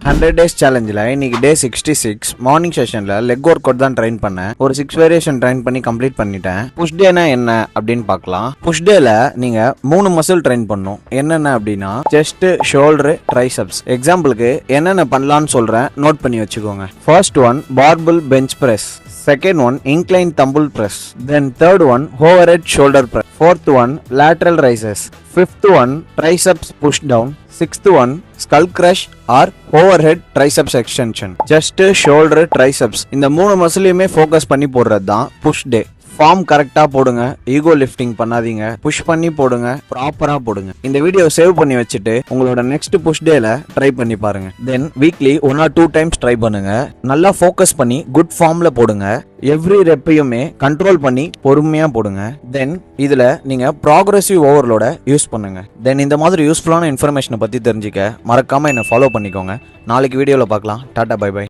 100 days சேலஞ்சில் இன்னைக்கு டே 66 morning செஷனில் leg work out தான் ட்ரைன் பண்ணேன். ஒரு 6 வேரியேஷன் ட்ரைன் பண்ணி கம்ப்ளீட் பண்ணிட்டேன். புஷ் டேனா என்ன அப்படின்னு பார்க்கலாம். புஷ் டேல நீங்க 3 மசில் ட்ரைன் பண்ணணும். என்னென்ன அப்படின்னா செஸ்ட், ஷோல்டர், ட்ரைசெப்ஸ். எக்ஸாம்பிளுக்கு என்னென்ன பண்ணலாம்னு சொல்றேன், நோட் பண்ணி வச்சுக்கோங்க. First one barbell bench press, second one incline thumbbell press, then third one overhead shoulder press, fourth one lateral raises, fifth one triceps push down, sixth one skull crush or overhead triceps extension. Chest, shoulder, triceps இந்த 3 மசிலையுமே focus பண்ணி போடுறது தான் push டே. Form கரெக்டாக போடுங்க, ego lifting பண்ணாதீங்க, push பண்ணி போடுங்க, ப்ராப்பராக போடுங்க. இந்த வீடியோ சேவ் பண்ணி வச்சுட்டு உங்களோட நெக்ஸ்ட் புஷ் டேல ட்ரை பண்ணி பாருங்க. தென் வீக்லி 1 or 2 டைம்ஸ் ட்ரை பண்ணுங்க. நல்லா ஃபோக்கஸ் பண்ணி குட் ஃபார்ம்ல போடுங்க. எவ்ரி ரெப்பையுமே கண்ட்ரோல் பண்ணி பொறுமையா போடுங்க. தென் இதுல நீங்க ப்ராக்ரெசிவ் ஓவர்லோட யூஸ் பண்ணுங்க. தென் இந்த மாதிரி யூஸ்ஃபுல்லான இன்ஃபர்மேஷனை பத்தி தெரிஞ்சுக்க மறக்காம என்ன ஃபாலோ பண்ணிக்கோங்க. நாளைக்கு வீடியோல பார்க்கலாம். Tata, bye by.